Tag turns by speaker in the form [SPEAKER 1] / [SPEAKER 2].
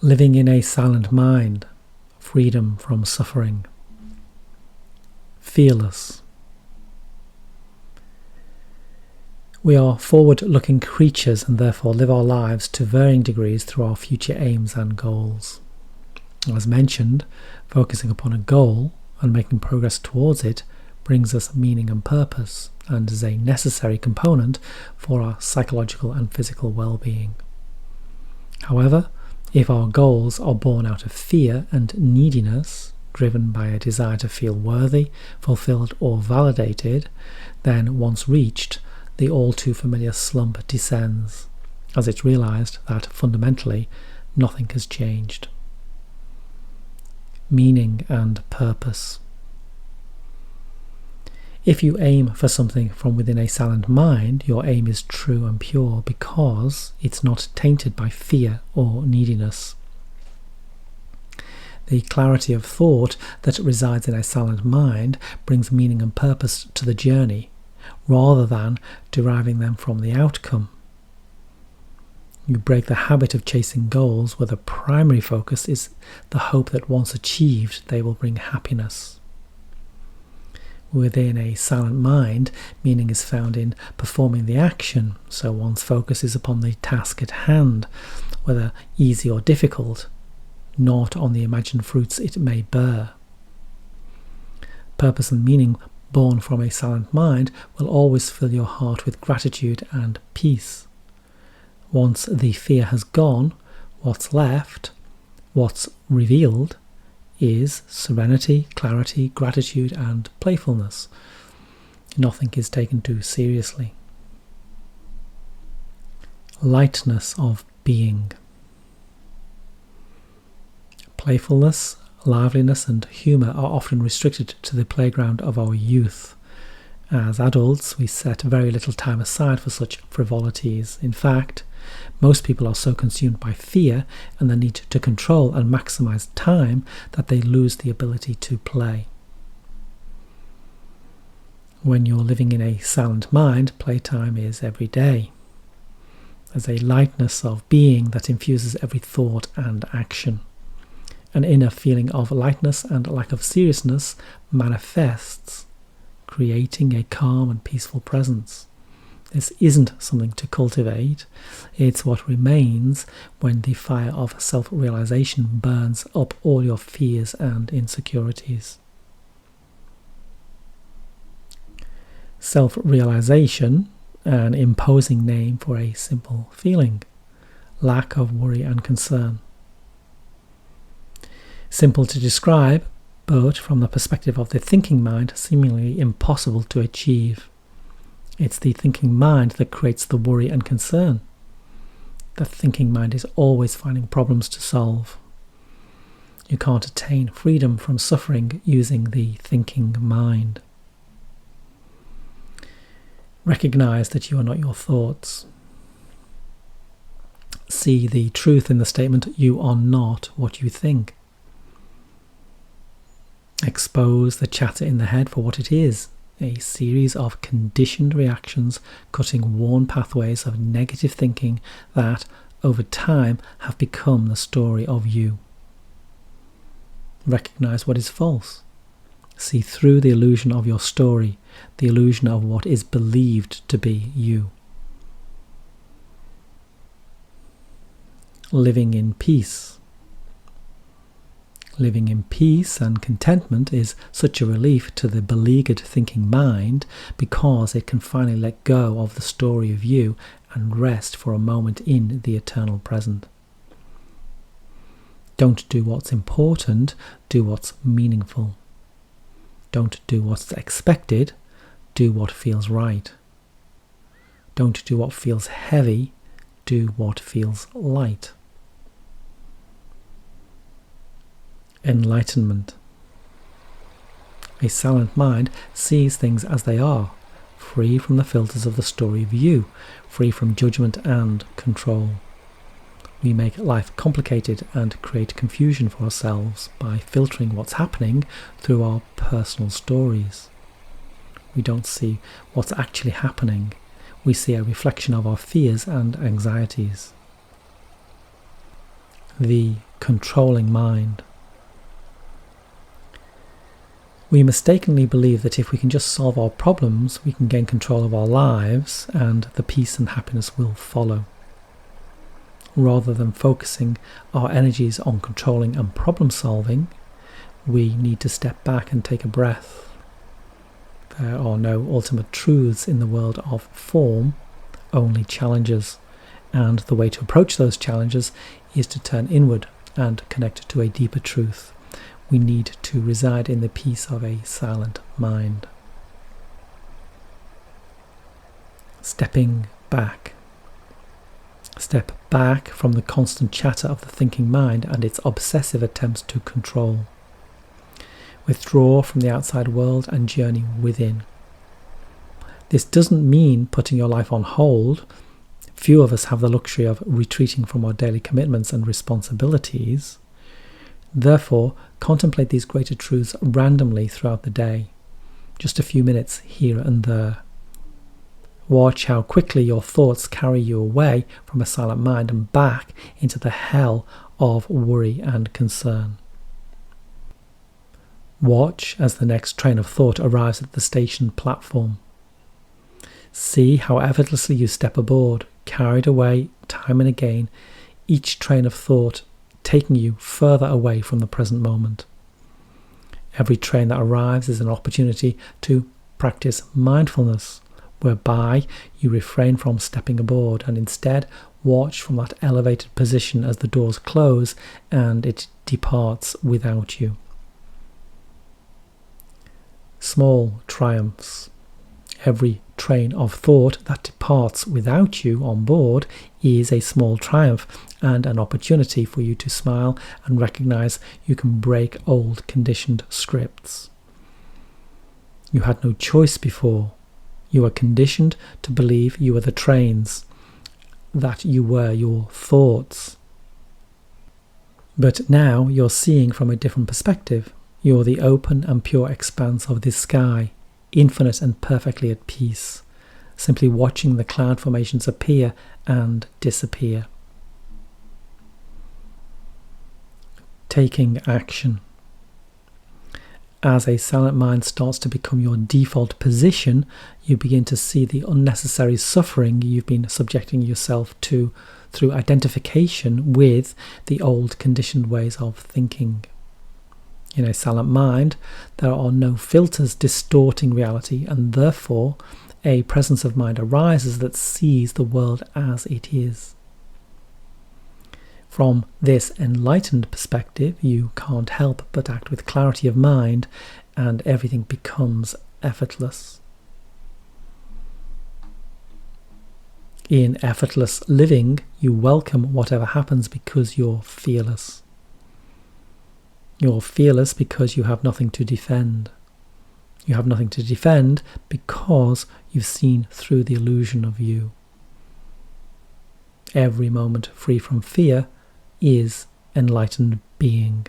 [SPEAKER 1] Living in a silent mind, freedom from suffering. Fearless. We are forward-looking creatures and therefore live our lives to varying degrees through our future aims and goals. As mentioned, focusing upon a goal and making progress towards it brings us meaning and purpose, and is a necessary component for our psychological and physical well-being. However, if our goals are born out of fear and neediness, driven by a desire to feel worthy, fulfilled or validated, then once reached, the all-too-familiar slump descends, as it's realized that fundamentally nothing has changed. Meaning and purpose. If you aim for something from within a silent mind, your aim is true and pure because it's not tainted by fear or neediness. The clarity of thought that resides in a silent mind brings meaning and purpose to the journey, rather than deriving them from the outcome. You break the habit of chasing goals where the primary focus is the hope that once achieved they will bring happiness. Within a silent mind, meaning is found in performing the action, so one's focus is upon the task at hand, whether easy or difficult, not on the imagined fruits it may bear. Purpose and meaning born from a silent mind will always fill your heart with gratitude and peace. Once the fear has gone, what's left, what's revealed, is serenity, clarity, gratitude and playfulness. Nothing is taken too seriously. Lightness of being. Playfulness, liveliness and humour are often restricted to the playground of our youth. As adults, we set very little time aside for such frivolities. In fact, most people are so consumed by fear and the need to control and maximize time that they lose the ability to play. When you're living in a silent mind, playtime is every day. There's a lightness of being that infuses every thought and action. An inner feeling of lightness and lack of seriousness manifests, creating a calm and peaceful presence. This isn't something to cultivate, it's what remains when the fire of self-realisation burns up all your fears and insecurities. Self-realisation, an imposing name for a simple feeling, lack of worry and concern. Simple to describe, but from the perspective of the thinking mind, seemingly impossible to achieve. It's the thinking mind that creates the worry and concern. The thinking mind is always finding problems to solve. You can't attain freedom from suffering using the thinking mind. Recognize that you are not your thoughts. See the truth in the statement, you are not what you think. Expose the chatter in the head for what it is, a series of conditioned reactions cutting worn pathways of negative thinking that, over time, have become the story of you. Recognize what is false. See through the illusion of your story, the illusion of what is believed to be you. Living in peace. Living in peace and contentment is such a relief to the beleaguered thinking mind because it can finally let go of the story of you and rest for a moment in the eternal present. Don't do what's important, do what's meaningful. Don't do what's expected, do what feels right. Don't do what feels heavy, do what feels light. Enlightenment. A silent mind sees things as they are, free from the filters of the story of you, free from judgment and control. We make life complicated and create confusion for ourselves by filtering what's happening through our personal stories. We don't see what's actually happening. We see a reflection of our fears and anxieties. The controlling mind. We mistakenly believe that if we can just solve our problems, we can gain control of our lives and the peace and happiness will follow. Rather than focusing our energies on controlling and problem solving, we need to step back and take a breath. There are no ultimate truths in the world of form, only challenges. And the way to approach those challenges is to turn inward and connect to a deeper truth. We need to reside in the peace of a silent mind. Stepping back. Step back from the constant chatter of the thinking mind and its obsessive attempts to control. Withdraw from the outside world and journey within. This doesn't mean putting your life on hold. Few of us have the luxury of retreating from our daily commitments and responsibilities. Therefore, contemplate these greater truths randomly throughout the day, just a few minutes here and there. Watch how quickly your thoughts carry you away from a silent mind and back into the hell of worry and concern. Watch as the next train of thought arrives at the station platform. See how effortlessly you step aboard, carried away time and again, each train of thought taking you further away from the present moment. Every train that arrives is an opportunity to practice mindfulness, whereby you refrain from stepping aboard and instead watch from that elevated position as the doors close and it departs without you. Small triumphs. Every train of thought that departs without you on board is a small triumph and an opportunity for you to smile and recognize you can break old conditioned scripts. You had no choice before. You were conditioned to believe you were the trains, that you were your thoughts. But now you're seeing from a different perspective. You're the open and pure expanse of this sky, infinite and perfectly at peace, simply watching the cloud formations appear and disappear. Taking action. As a silent mind starts to become your default position, you begin to see the unnecessary suffering you've been subjecting yourself to through identification with the old conditioned ways of thinking. In a silent mind, there are no filters distorting reality, and therefore a presence of mind arises that sees the world as it is. From this enlightened perspective, you can't help but act with clarity of mind, and everything becomes effortless. In effortless living, you welcome whatever happens because you're fearless. You're fearless because you have nothing to defend. You have nothing to defend because you've seen through the illusion of you. Every moment free from fear is enlightened being.